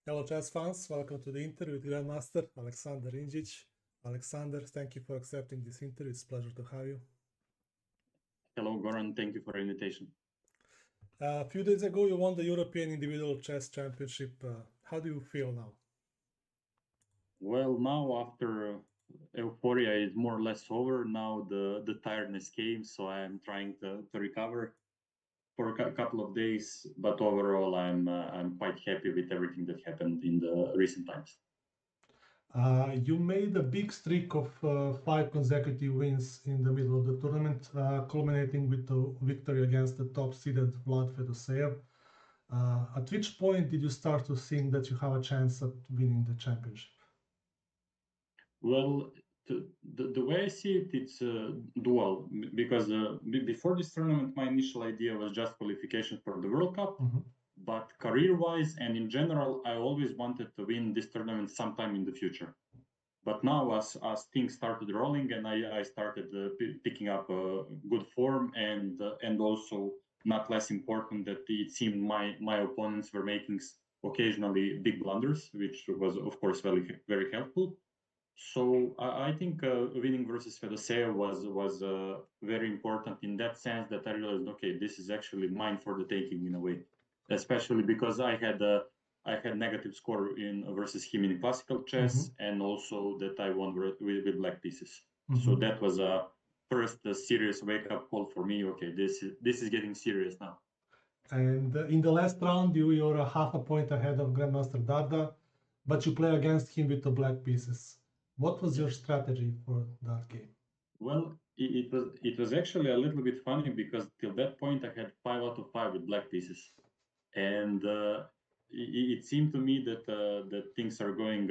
Hello, chess fans. Welcome to the interview with Grandmaster Aleksandar Indjic. Aleksandar, thank you for accepting this interview. It's a pleasure to have you. Hello, Goran. Thank you for the invitation. A few days ago, you won the European Individual Chess Championship. How do you feel now? Well, now after euphoria is more or less over, now the tiredness came, so I'm trying to recover for a couple of days. But overall, I'm quite happy with everything that happened in the recent times. You made a big streak of 5 consecutive wins in the middle of the tournament, culminating with the victory against the top-seeded Vlad Fedoseev. At which point did you start to think that you have a chance at winning the championship? Well, the way I see it, it's dual because before this tournament, my initial idea was just qualification for the World Cup. But career-wise and in general, I always wanted to win this tournament sometime in the future. But now, as things started rolling and I started picking up good form, and also not less important that it seemed my opponents were making occasionally big blunders, which was of course very helpful. So I think winning versus Fedosea was very important in that sense that I realized, okay, this is actually mine for the taking in a way, especially because I had negative score in versus him in classical chess, and also that I won with black pieces. So that was a first serious wake up call for me. Okay, this is getting serious now. And in the last round, you're a half a point ahead of Grandmaster Darda, but you play against him with the black pieces. What was your strategy for that game? Well, it was actually a little bit funny because till that point I had 5 out of 5 with black pieces, and it seemed to me that things are going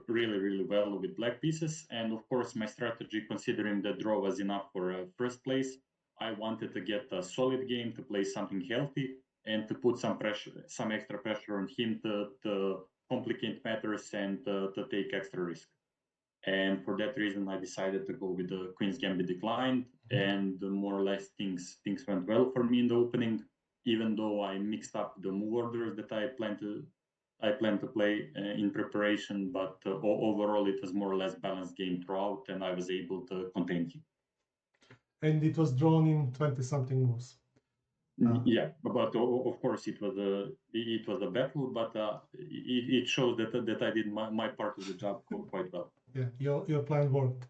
really well with black pieces. And of course, my strategy, considering the draw was enough for first place, I wanted to get a solid game to play something healthy and to put some extra pressure on him to complicate matters and to take extra risk. And for that reason, I decided to go with the Queen's Gambit declined, and more or less things went well for me in the opening, even though I mixed up the move orders that I planned to play in preparation. But overall, it was more or less balanced game throughout, and I was able to contain him. And it was drawn in 20-something moves. Yeah, but of course it was a battle, but it shows that I did my part of the job quite well. Yeah, your plan worked.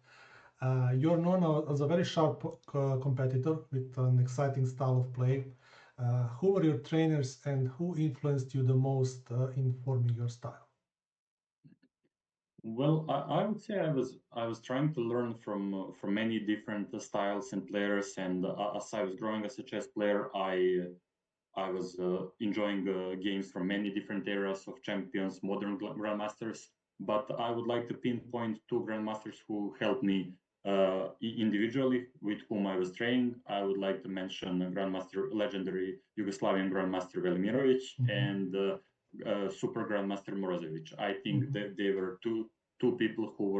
You're known as a very sharp competitor with an exciting style of play. Who were your trainers and who influenced you the most in forming your style? Well, I would say I was trying to learn from many different styles and players, and as I was growing as a chess player, I was enjoying games from many different eras of champions, modern grandmasters. But I would like to pinpoint 2 grandmasters who helped me individually, with whom I was training. I would like to mention legendary Yugoslavian grandmaster Velimirovic and super grandmaster Morozovic. I think that they were two people who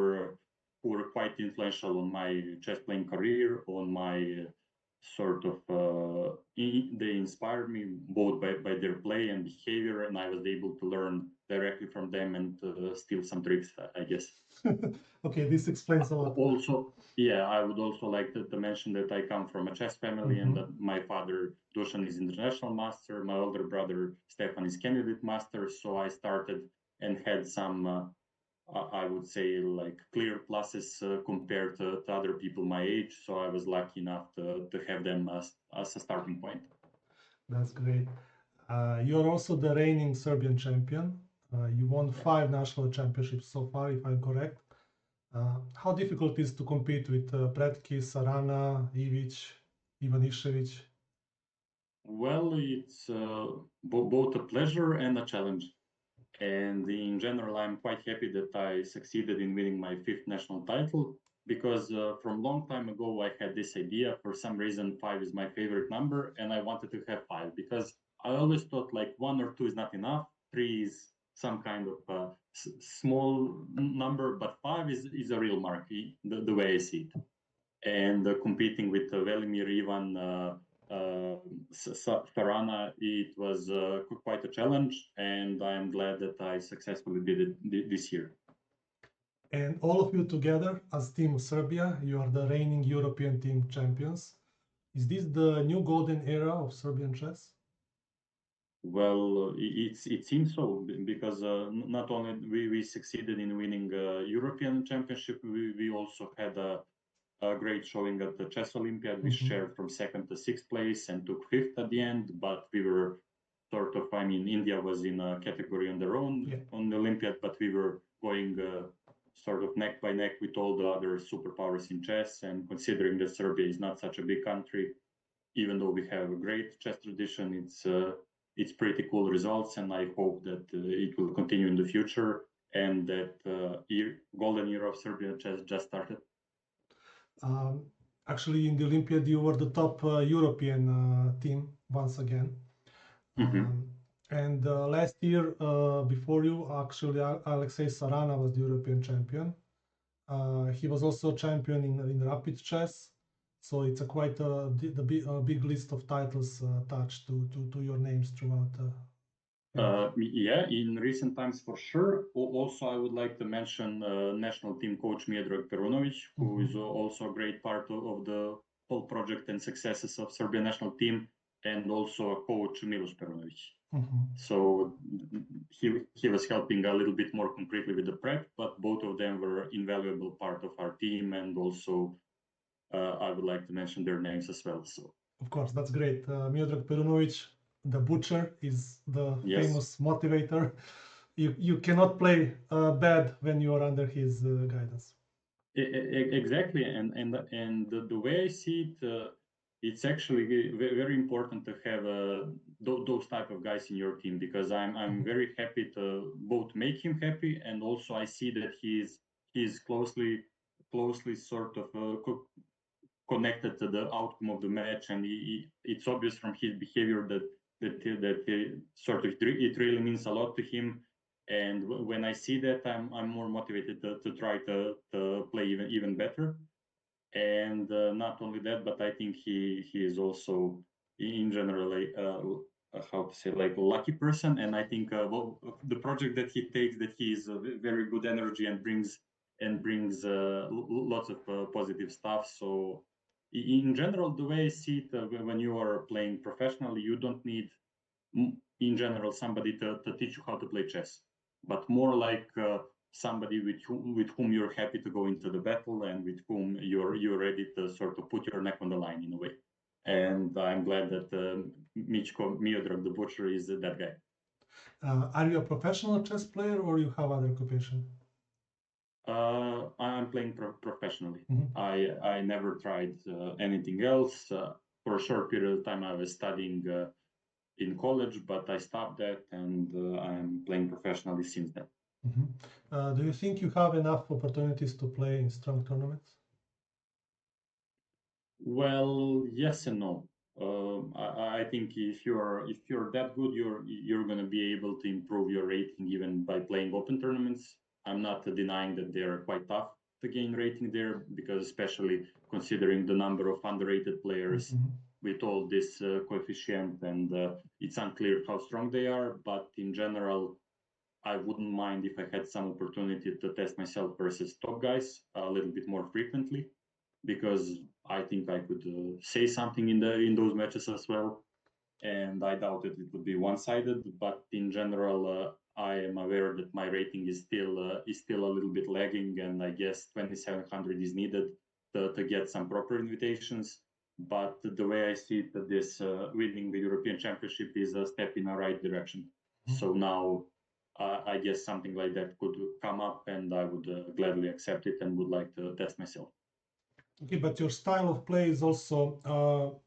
were quite influential on my chess playing career, on my sort of they inspired me both by their play and behavior, and I was able to learn directly from them and steal some tricks, I guess. Okay, this explains a lot. Also, yeah, I would also like to mention that I come from a chess family, and that my father Dusan is international master, my older brother Stefan is candidate master. So I started and had some I would say like clear pluses compared to other people my age. So I was lucky enough to have them as a starting point. That's great. You're also the reigning Serbian champion. You won 5 national championships so far, if I'm correct. How difficult is to compete with Pretki, Sarana, Ivic, Ivanišević? Well, it's both a pleasure and a challenge. And in general, I'm quite happy that I succeeded in winning my 5th national title because from long time ago, I had this idea. For some reason, 5 is my favorite number, and I wanted to have 5 because I always thought like 1 or 2 is not enough. 3 is some kind of small number, but 5 is a real mark, the way I see it. And competing with Velimir, Ivan, Sarana, it was quite a challenge, and I'm glad that I successfully did it this year. And all of you together as Team Serbia, you are the reigning European team champions. Is this the new golden era of Serbian chess? Well, it seems so, because not only we succeeded in winning European Championship, we also had a great showing at the Chess Olympiad. We shared from second to sixth place and took fifth at the end, but we were sort of, I mean, India was in a category on their own on the Olympiad, but we were going sort of neck by neck with all the other superpowers in chess. And considering that Serbia is not such a big country, even though we have a great chess tradition, it's pretty cool results, and I hope that it will continue in the future, and that golden era of Serbian chess just started. Actually, in the Olympiad, you were the top European team once again. And last year, before you, actually, Alexei Sarana was the European champion. He was also champion in rapid chess. So it's quite a big list of titles attached to your names throughout. Yeah, in recent times for sure. Also, I would like to mention national team coach Miodrag Perunovic, who is also a great part of the whole project and successes of Serbian national team, and also a coach Milos Perunovic. So he was helping a little bit more concretely with the prep, but both of them were invaluable part of our team, and also I would like to mention their names as well. So of course, that's great. Miodrag Perunovic, the butcher, is the famous motivator. You cannot play bad when you are under his guidance. Exactly, and the way I see it, it's actually very important to have those type of guys in your team, because I'm very happy to both make him happy, and also I see that he's closely sort of connected to the outcome of the match, and it's obvious from his behavior that sort of it really means a lot to him. And when I see that, I'm more motivated to try to play even better. And not only that, but I think he is also in general how to say, like, a lucky person. And I think the project that he takes, that he is a very good energy and brings lots of positive stuff. So in general, the way I see it, when you are playing professionally, you don't need in general somebody to teach you how to play chess, but more like somebody with whom you're happy to go into the battle, and with whom you're ready to sort of put your neck on the line in a way. And I'm glad that Michko Miodrag, the butcher, is that guy. Are you a professional chess player, or you have other occupation? I'm playing professionally. I never tried anything else. For a short period of time, I was studying in college, but I stopped that, and I'm playing professionally since then. Do you think you have enough opportunities to play in strong tournaments? Well, yes and no. I think if you're that good, you're going to be able to improve your rating even by playing open tournaments. I'm not denying that they're quite tough to gain rating there, because especially considering the number of underrated players with all this coefficient, and it's unclear how strong they are. But in general, I wouldn't mind if I had some opportunity to test myself versus top guys a little bit more frequently, because I think I could say something in those matches as well. And I doubt that it would be one-sided. But in general, I am aware that my rating is still a little bit lagging, and I guess 2700 is needed to get some proper invitations. But the way I see it, this winning the European Championship is a step in the right direction. So now I guess something like that could come up, and I would gladly accept it and would like to test myself. Okay, but your style of play is also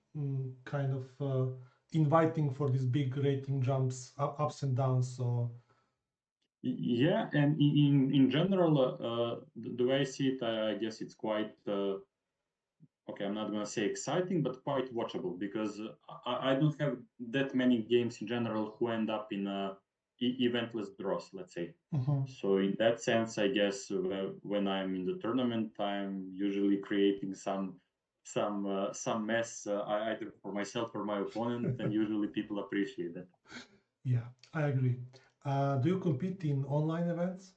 kind of inviting for these big rating jumps, ups and downs. So yeah, and in general, the way I see it, I guess it's quite okay. I'm not gonna say exciting, but quite watchable, because I don't have that many games in general who end up in eventless draws, let's say. So in that sense, I guess when I'm in the tournament, I'm usually creating some some mess either for myself or my opponent, and usually people appreciate that. Yeah, I agree. Do you compete in online events?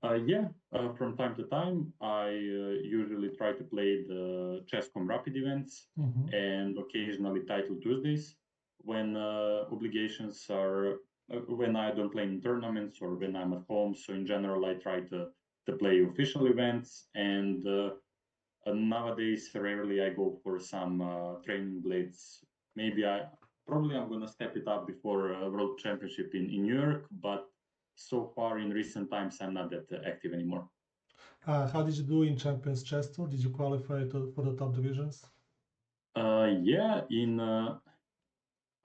Yeah, from time to time, I usually try to play the Chess.com Rapid events and occasionally Title Tuesdays when obligations are when I don't play in tournaments or when I'm at home. So in general, I try to play official events, and nowadays rarely I go for some training blades. Maybe I'm gonna step it up before World Championship in New York, but so far in recent times I'm not that active anymore. How did you do in Champions Chess Tour? Did you qualify for the top divisions? Yeah,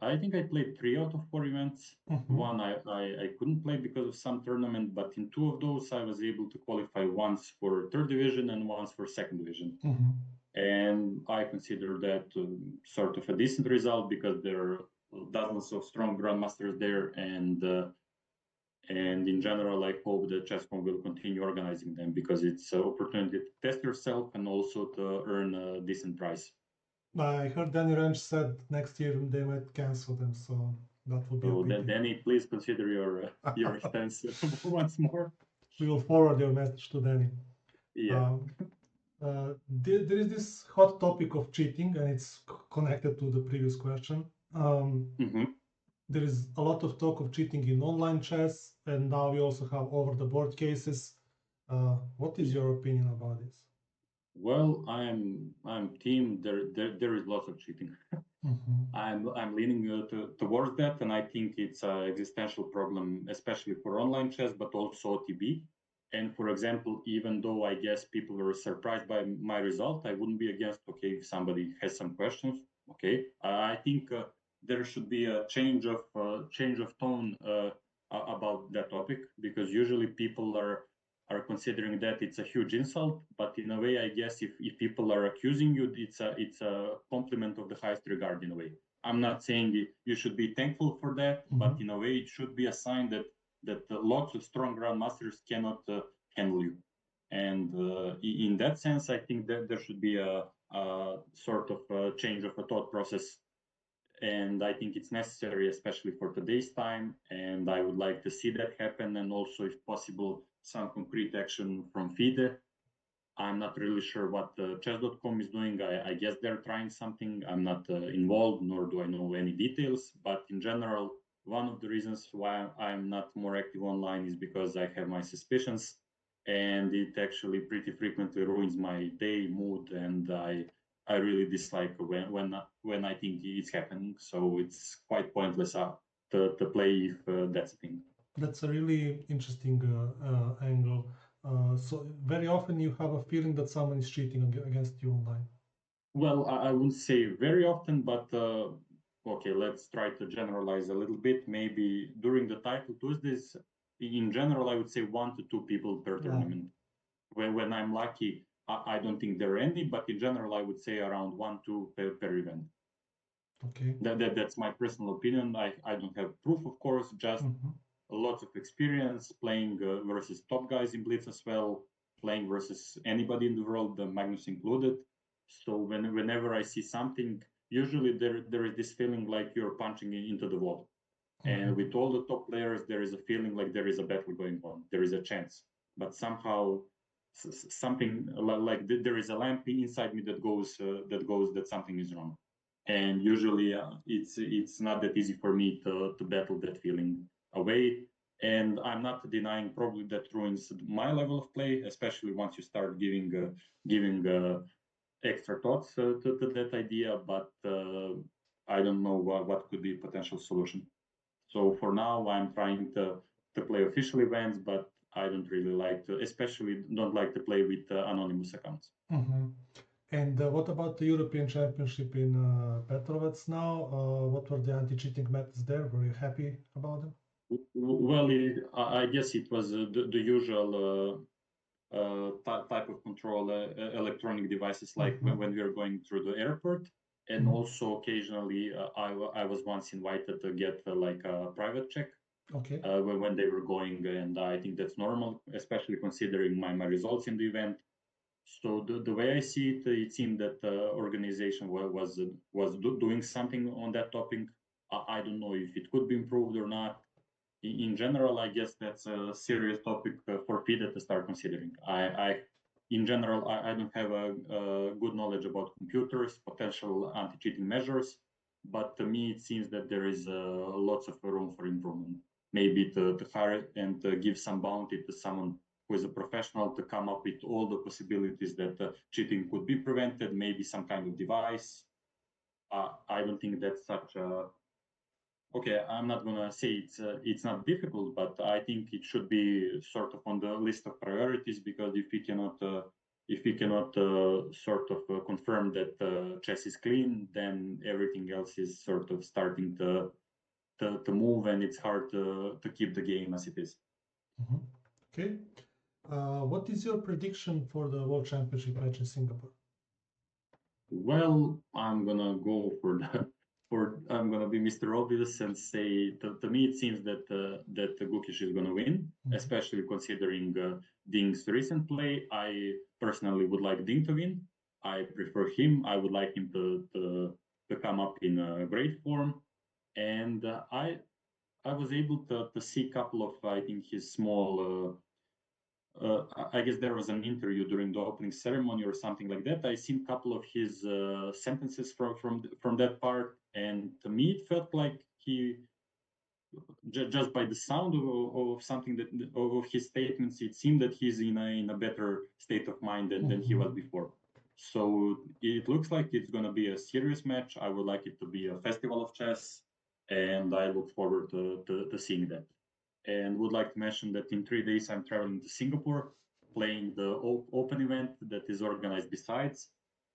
I think I played 3 out of 4 events. One I couldn't play because of some tournament, but in 2 of those I was able to qualify once for third division and once for second division. And I consider that sort of a decent result because there are dozens of strong grandmasters there, and in general, I hope that Chess.com will continue organizing them because it's an opportunity to test yourself and also to earn a decent prize. I heard Danny Ranch said next year they might cancel them, so that would be a pity. Danny, please consider your stance once more. We will forward your message to Danny. Yeah. There is this hot topic of cheating, and it's connected to the previous question. There is a lot of talk of cheating in online chess, and now we also have over-the-board cases. What is your opinion about this? Well, I'm team. There is lots of cheating. I'm leaning towards that, and I think it's an existential problem, especially for online chess, but also OTB. And for example, even though I guess people were surprised by my result, I wouldn't be against. Okay, if somebody has some questions, okay. I think there should be a change of tone about that topic, because usually people are considering that it's a huge insult, but in a way, I guess if people are accusing you, it's a compliment of the highest regard in a way. I'm not saying you should be thankful for that, but in a way, it should be a sign that lots of strong grandmasters cannot handle you. And in that sense, I think that there should be a sort of a change of a thought process. And I think it's necessary, especially for today's time. And I would like to see that happen. And also, if possible, some concrete action from FIDE. I'm not really sure what chess.com is doing. I guess they're trying something. I'm not involved, nor do I know any details. But in general, one of the reasons why I'm not more active online is because I have my suspicions, and it actually pretty frequently ruins my day mood, and I really dislike when I think it's happening. So it's quite pointless to play if that's a thing. That's a really interesting angle. So very often you have a feeling that someone is cheating against you online. Well, I wouldn't say very often, but okay, let's try to generalize a little bit. Maybe during the Title Tuesdays, in general, I would say 1 to 2 people per tournament. When I'm lucky, I don't think there are any, but in general, I would say around 1, 2 per event. Okay. That's my personal opinion. I don't have proof, of course, just lots of experience playing versus top guys in Blitz as well, playing versus anybody in the world, Magnus included. So whenever I see something, usually there is this feeling like you're punching into the wall. And with all the top players, there is a feeling like there is a battle going on. There is a chance, but somehow something like there is a lamp inside me that goes that something is wrong. And usually it's not that easy for me to battle that feeling away. And I'm not denying probably that ruins my level of play, especially once you start giving extra thoughts to that idea. But I don't know what could be a potential solution. So for now, I'm trying to play official events, but I don't really like to, especially don't like to play with anonymous accounts. And what about the European Championship in Petrovets now? What were the anti-cheating methods there? Were you happy about them? Well, I guess it was the usual type of control, electronic devices, like when we were going through the airport. And also occasionally, I was once invited to get like a private check. Okay. When they were going, and I think that's normal, especially considering my results in the event. So the way I see it, it seemed that the organization was doing something on that topic. I don't know if it could be improved or not. In general, I guess that's a serious topic for FIDE to start considering. In general, I don't have a good knowledge about computers, potential anti-cheating measures, but to me, it seems that there is lots of room for improvement. Maybe to hire and to give some bounty to someone who is a professional to come up with all the possibilities that cheating could be prevented, maybe some kind of device. I don't think that's such a okay. I'm not gonna say it's not difficult, but I think it should be sort of on the list of priorities, because if we cannot sort of confirm that chess is clean, then everything else is sort of starting to move, and it's hard to keep the game as it is. Mm-hmm. Okay. What is your prediction for the World Championship match in Singapore? Well, I'm gonna go for I'm gonna be Mr. Obvious and say to me it seems that Gukic is gonna win, especially considering Ding's recent play. I personally would like Ding to win. I prefer him. I would like him to come up in great form, and I was able to see a couple of I think his small. I guess there was an interview during the opening ceremony or something like that. I seen a couple of his sentences from that part, and to me it felt like he just by the sound of something that of his statements, it seemed that he's in a better state of mind than he was before. So it looks like it's going to be a serious match. I would like it to be a festival of chess, and I look forward to seeing that. And would like to mention that in 3 days I'm traveling to Singapore, playing the open event that is organized besides.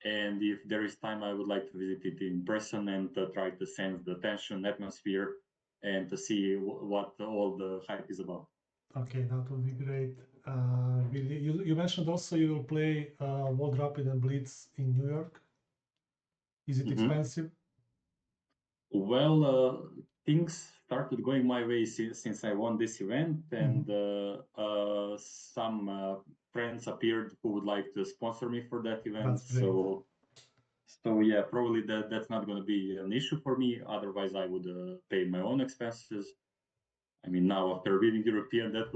And if there is time, I would like to visit it in person and try to sense the tension, atmosphere, and to see what all the hype is about. Okay, that would be great. You mentioned also you will play World Rapid and Blitz in New York. Is it expensive? Well, things started going my way since I won this event, and some friends appeared who would like to sponsor me for that event. So yeah, probably that's not going to be an issue for me. Otherwise, I would pay my own expenses. I mean, now after winning European, that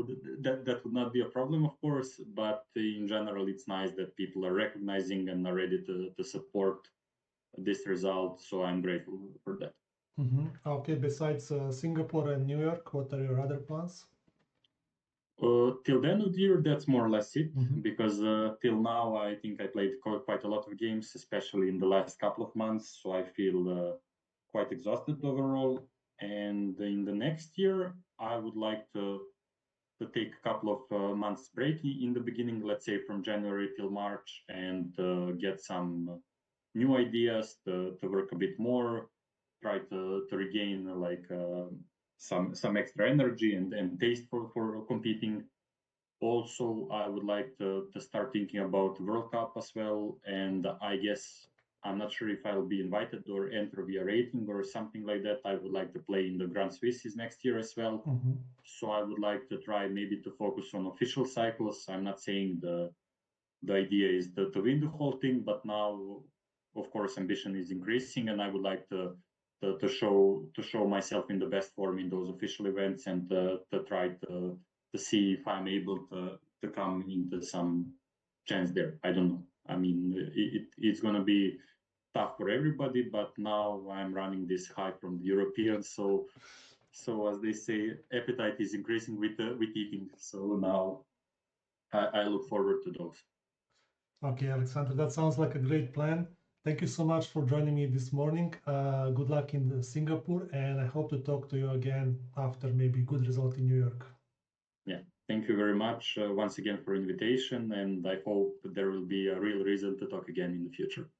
would not be a problem, of course. But in general, it's nice that people are recognizing and are ready to support this result. So I'm grateful for that. Okay, besides Singapore and New York, what are your other plans? Till the end of the year, that's more or less it, because till now, I think I played quite a lot of games, especially in the last couple of months. So I feel quite exhausted overall. And in the next year, I would like to take a couple of months break in the beginning, let's say from January till March, and get some new ideas to work a bit more, try to regain like some extra energy and taste for competing. Also, I would like to start thinking about World Cup as well, and I guess I'm not sure if I'll be invited or enter via rating or something like that. I would like to play in the Grand Swisses next year as well. So I would like to try maybe to focus on official cycles. I'm not saying the idea is to win the whole thing, but now, of course, ambition is increasing, and I would like to show myself in the best form in those official events, and to try to see if I'm able to come into some chance there. I don't know. I mean, it's going to be tough for everybody, but now I'm running this high from the Europeans, so as they say, appetite is increasing with eating. So now I look forward to those. Okay, Aleksandar, that sounds like a great plan. Thank you so much for joining me this morning. Good luck in Singapore, and I hope to talk to you again after maybe good result in New York. Yeah, thank you very much once again for invitation, and I hope there will be a real reason to talk again in the future.